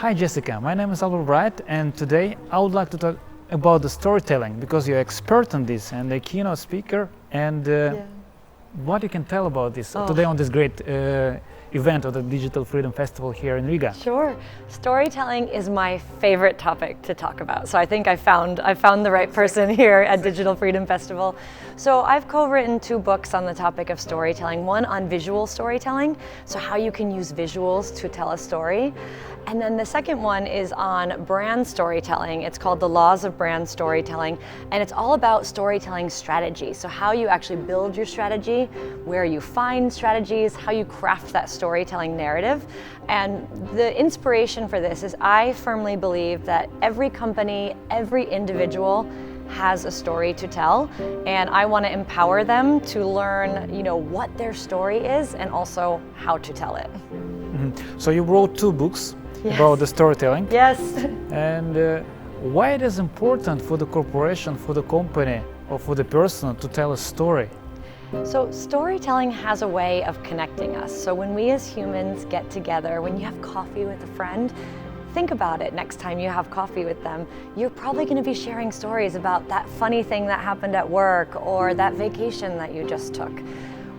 Hi Jessica, my name is Albert Bright, and today I would like to talk about the storytelling because you're expert on this and a keynote speaker. And what you can tell about this today on this great event of the Digital Freedom Festival here in Riga? Sure. Storytelling is my favorite topic to talk about. So I think I found the right person here at Digital Freedom Festival. So I've co-written 2 books on the topic of storytelling. One on visual storytelling, so how you can use visuals to tell a story. And then the second one is on brand storytelling. It's called The Laws of Brand Storytelling, and it's all about storytelling strategy. So how you actually build your strategy, where you find strategies, how you craft that storytelling narrative. And the inspiration for this is I firmly believe that every company, every individual has a story to tell, and I want to empower them to learn, what their story is and also how to tell it. Mm-hmm. So you wrote 2 books about the storytelling. Yes. And why it is important for the corporation, for the company, or for the person to tell a story? So storytelling has a way of connecting us. So when we as humans get together, when you have coffee with a friend, think about it next time you have coffee with them. You're probably going to be sharing stories about that funny thing that happened at work or that vacation that you just took.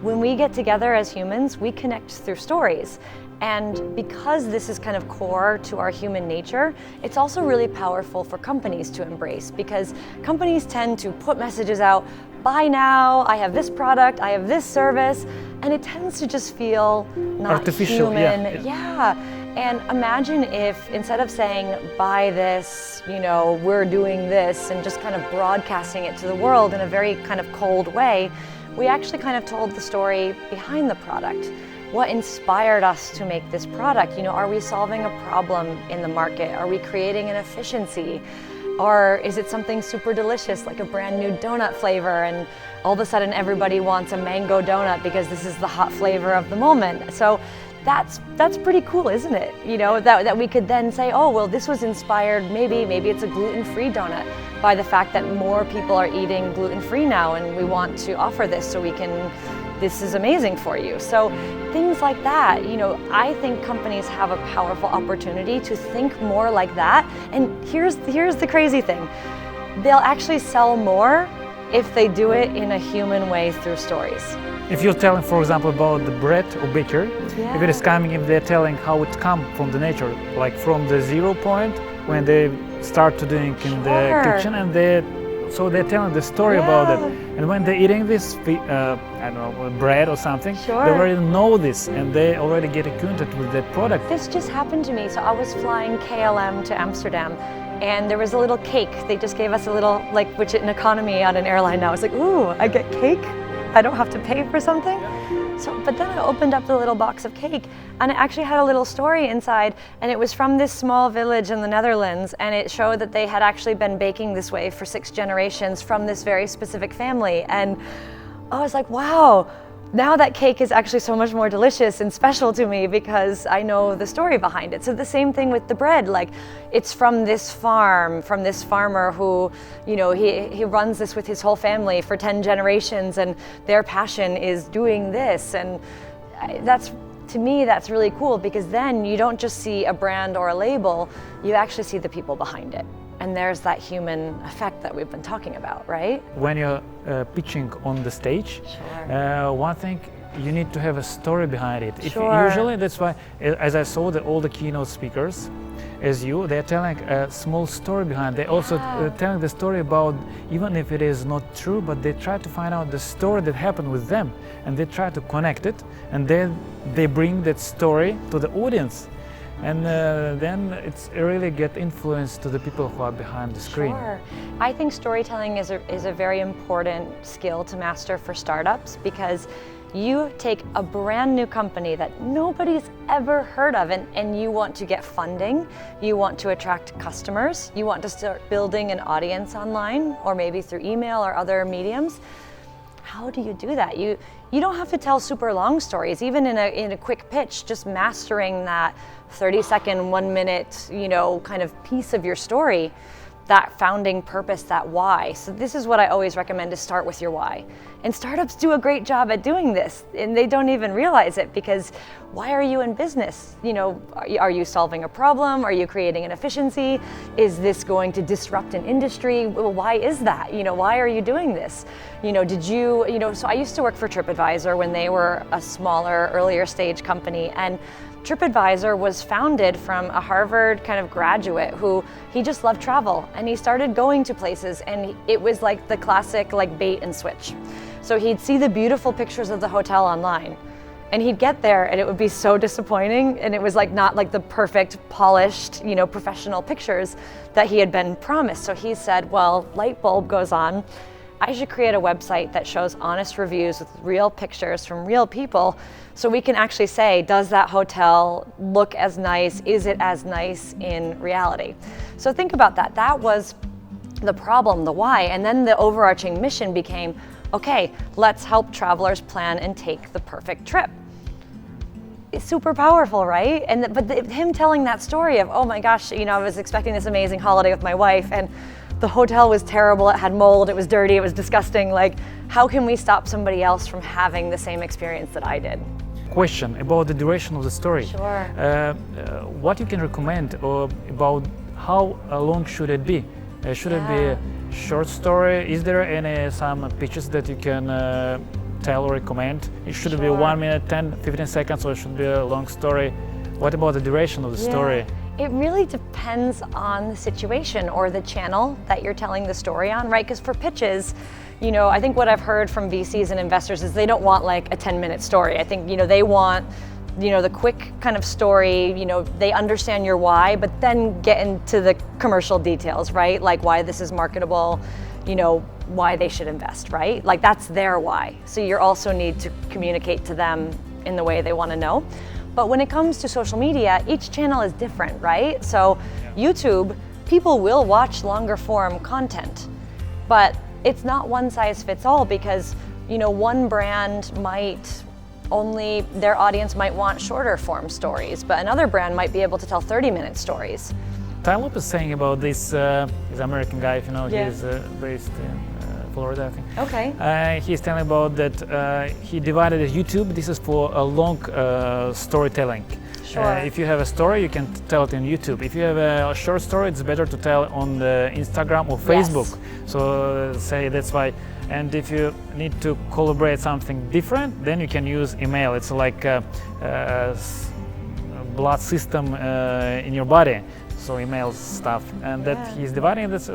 When we get together as humans, we connect through stories. And because this is kind of core to our human nature, it's also really powerful for companies to embrace, because companies tend to put messages out, buy now, I have this product, I have this service, and it tends to just feel not artificial, human. Yeah. And imagine if instead of saying, buy this, we're doing this, and just kind of broadcasting it to the world in a very kind of cold way, we actually kind of told the story behind the product. What inspired us to make this product? Are we solving a problem in the market? Are we creating an efficiency? Or is it something super delicious, like a brand new donut flavor, and all of a sudden everybody wants a mango donut because this is the hot flavor of the moment? So that's pretty cool, isn't it? That we could then say, oh, well, this was inspired, maybe it's a gluten-free donut, by the fact that more people are eating gluten-free now, and we want to offer this so this is amazing for you. So things like that, I think companies have a powerful opportunity to think more like that. And here's the crazy thing. They'll actually sell more if they do it in a human way through stories. If you're telling, for example, about the bread or bakery, if they're telling how it comes from the nature, like from the 0 point when they start to doing in the kitchen, and so they're telling the story about it. And when they're eating this, bread or something, they already know this, and they already get acquainted with that product. This just happened to me. So I was flying KLM to Amsterdam, and there was a little cake. They just gave us a little, which in economy on an airline now, it's like, ooh, I get cake? I don't have to pay for something? But then I opened up the little box of cake, and it actually had a little story inside, and it was from this small village in the Netherlands, and it showed that they had actually been baking this way for 6 generations from this very specific family. And I was like, wow, now that cake is actually so much more delicious and special to me because I know the story behind it. So the same thing with the bread, it's from this farm, from this farmer who, he runs this with his whole family for 10 generations, and their passion is doing this. And to me, that's really cool, because then you don't just see a brand or a label, you actually see the people behind it. And there's that human effect that we've been talking about, right? When you're pitching on the stage, one thing, you need to have a story behind it. Usually, that's why, as I saw all the keynote speakers, they're telling a small story behind. They're also telling the story about, even if it is not true, but they try to find out the story that happened with them, and they try to connect it, and then they bring that story to the audience. And then it's really get influence to the people who are behind the screen. Sure. I think storytelling is a very important skill to master for startups, because you take a brand new company that nobody's ever heard of, and you want to get funding, you want to attract customers, you want to start building an audience online, or maybe through email or other mediums. How do you do that? You don't have to tell super long stories, even in a quick pitch. Just mastering that 30-second, 1 minute, kind of piece of your story, that founding purpose, that why. So this is what I always recommend, to start with your why. And startups do a great job at doing this, and they don't even realize it, because why are you in business? You know, are you solving a problem? Are you creating an efficiency? Is this going to disrupt an industry? Well, why is that? You know, why are you doing this? You know, so I used to work for TripAdvisor when they were a smaller, earlier stage company, and TripAdvisor was founded from a Harvard kind of graduate who, he just loved travel, and he started going to places, and it was like the classic like bait and switch. So he'd see the beautiful pictures of the hotel online, and he'd get there and it would be so disappointing, and it was like not like the perfect, polished, you know, professional pictures that he had been promised. So he said, well, light bulb goes on. I should create a website that shows honest reviews with real pictures from real people, so we can actually say, does that hotel look as nice? Is it as nice in reality? So think about that. That was the problem, the why. And then the overarching mission became, okay, let's help travelers plan and take the perfect trip. It's super powerful, right? But him telling that story of, oh my gosh, you know, I was expecting this amazing holiday with my wife, and the hotel was terrible, it had mold, it was dirty, it was disgusting. Like, how can we stop somebody else from having the same experience that I did? Question about the duration of the story. Sure. What you can recommend about how long should it be? Should it be a short story? Is there some pitches that you can tell or recommend? Should it be 1 minute, 10, 15 seconds, or should it be a long story? What about the duration of the story? It really depends on the situation or the channel that you're telling the story on, right? Because for pitches, you know, I think what I've heard from VCs and investors is they don't want like a 10-minute story. I think, you know, they want, you know, the quick kind of story, you know, they understand your why, but then get into the commercial details, right? Like why this is marketable, you know, why they should invest, right? Like that's their why. So you also need to communicate to them in the way they want to know. But when it comes to social media, each channel is different, right? So YouTube, people will watch longer form content, but it's not one size fits all, because, you know, one brand might their audience might want shorter form stories, but another brand might be able to tell 30-minute stories. Tyler is saying about this, he's an American guy, if you know, he's based in Florida, I think. Okay. He's telling about that he divided YouTube. This is for a long storytelling. Sure. If you have a story, you can tell it on YouTube. If you have a short story, it's better to tell on the Instagram or Facebook. Yes. So say that's why. And if you need to collaborate something different, then you can use email. It's like a blood system in your body. So email stuff, and that he's dividing this.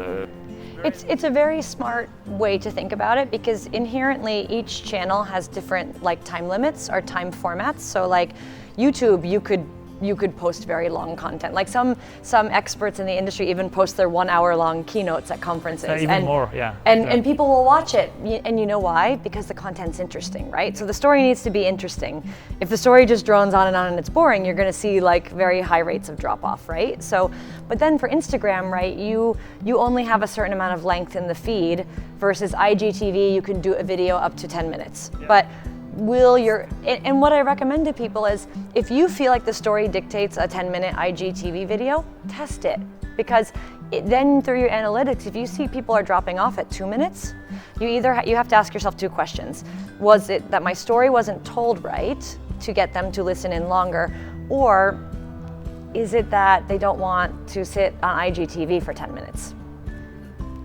It's a very smart way to think about it, because inherently each channel has different like time limits or time formats. So like YouTube, you could post very long content. Like some experts in the industry even post their 1 hour long keynotes at conferences. Even more, yeah. And people will watch it. And you know why? Because the content's interesting, right? So the story needs to be interesting. If the story just drones on and it's boring, you're gonna see like very high rates of drop off, right? So, but then for Instagram, right, you only have a certain amount of length in the feed, versus IGTV, you can do a video up to 10 minutes. Yeah. But and what I recommend to people is, if you feel like the story dictates a 10-minute IGTV video, test it. Because then through your analytics, if you see people are dropping off at 2 minutes, you have to ask yourself two questions. Was it that my story wasn't told right to get them to listen in longer, or is it that they don't want to sit on IGTV for 10 minutes?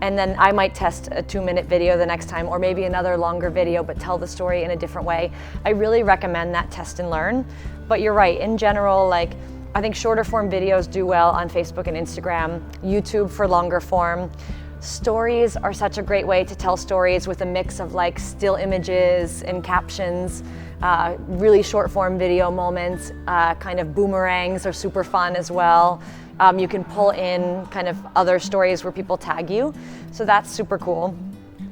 And then I might test a 2-minute video the next time, or maybe another longer video, but tell the story in a different way. I really recommend that test and learn. But you're right, in general, like, I think shorter form videos do well on Facebook and Instagram, YouTube for longer form. Stories are such a great way to tell stories with a mix of like still images and captions. Really short form video moments, kind of boomerangs are super fun as well. You can pull in kind of other stories where people tag you. So that's super cool.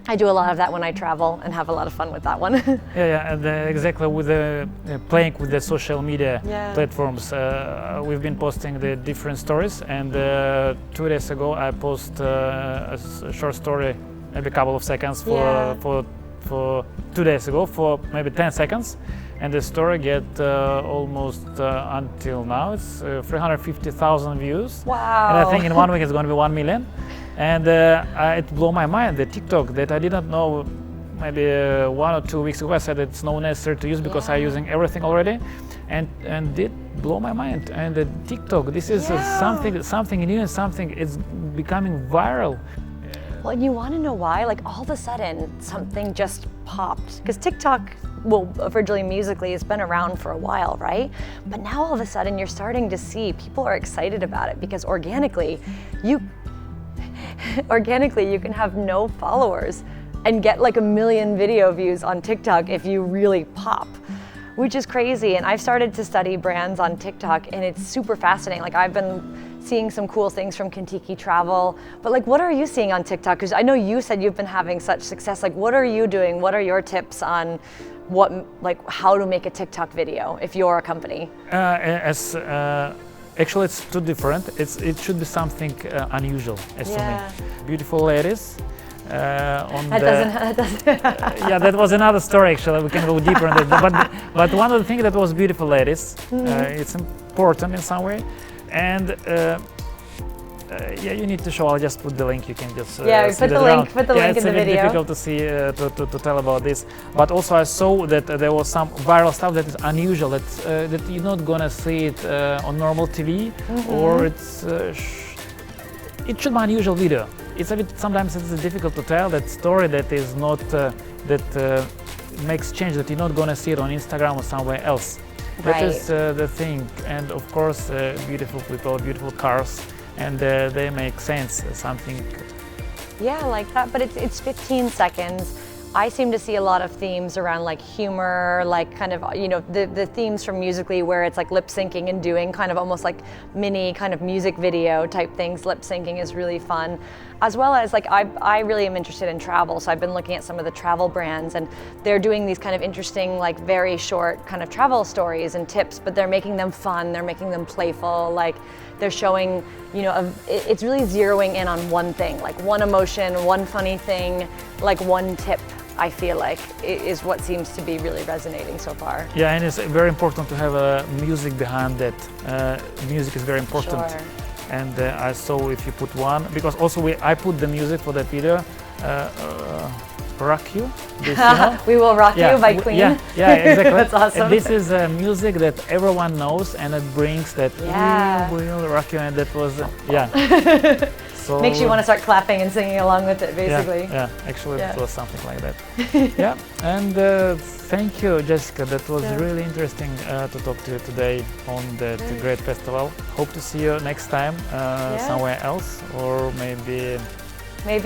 I do a lot of that when I travel and have a lot of fun with that one. and exactly with the playing with the social media platforms. We've been posting the different stories, and 2 days ago I posted a short story, maybe a couple of seconds for 2 days ago, for maybe 10 seconds, and the story get almost until now it's 350,000 views. Wow! And I think in 1 week it's going to be 1 million. And it blew my mind, the TikTok that I didn't know maybe 1 or 2 weeks ago. I said it's not necessary to use because I'm using everything already, and it blew my mind. And the TikTok, this is something new and something it's becoming viral. Well, and you want to know why? Like all of a sudden, something just popped. Because TikTok, well, originally Musical.ly, has been around for a while, right? But now all of a sudden, you're starting to see people are excited about it because organically, you can have no followers and get like 1 million video views on TikTok if you really pop, which is crazy. And I've started to study brands on TikTok, and it's super fascinating. Like I've been seeing some cool things from Kentucky Travel, but like what are you seeing on TikTok? Because I know you said you've been having such success. Like what are you doing? What are your tips on how to make a TikTok video if you're a company? Actually, it's too different. It should be something unusual, as to me. Beautiful ladies. Yeah, that was another story. Actually, we can go deeper in that. But one of the things that was beautiful ladies. It's important in some way, and yeah, you need to show. I'll just put the link. You can just put the link in the video. It's difficult to see to tell about this. But also, I saw that there was some viral stuff that is unusual. That you're not gonna see it on normal TV, or it should be an unusual video. It's a bit, sometimes it's difficult to tell that story that is not that makes change, that you're not gonna see it on Instagram or somewhere else. That is the thing. And of course, beautiful people, beautiful cars, and they make sense. Something. Yeah, like that. But it's 15 seconds. I seem to see a lot of themes around like humor, like kind of, you know, the themes from Musical.ly where it's like lip syncing and doing kind of almost like mini kind of music video type things. Lip syncing is really fun. As well as like I really am interested in travel, so I've been looking at some of the travel brands, and they're doing these kind of interesting, like very short kind of travel stories and tips, but they're making them fun, they're making them playful, like they're showing, you know, it's really zeroing in on one thing, like one emotion, one funny thing, like one tip. I feel like is what seems to be really resonating so far. Yeah, and it's very important to have music behind that. Music is very important. Sure. And I saw if you put one, because also I put the music for that video, Rock You. This, you know? We Will Rock You by Queen. Yeah, exactly. That's awesome. And this is music that everyone knows, and it brings that We Will Rock You, and that was, So, makes you want to start clapping and singing along with it, basically. Yeah, actually it was something like that. Yeah, and thank you, Jessica. That was really interesting to talk to you today on the great festival. Hope to see you next time somewhere else, or maybe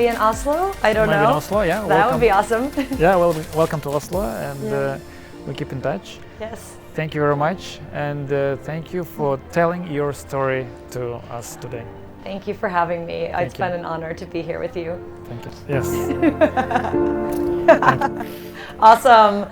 in Oslo. I don't know. Maybe in Oslo, yeah. That would be awesome. Yeah, well, welcome to Oslo, and we keep in touch. Yes. Thank you very much, and thank you for telling your story to us today. Thank you for having me. It's been an honor to be here with you. Thank you. Yes. Awesome.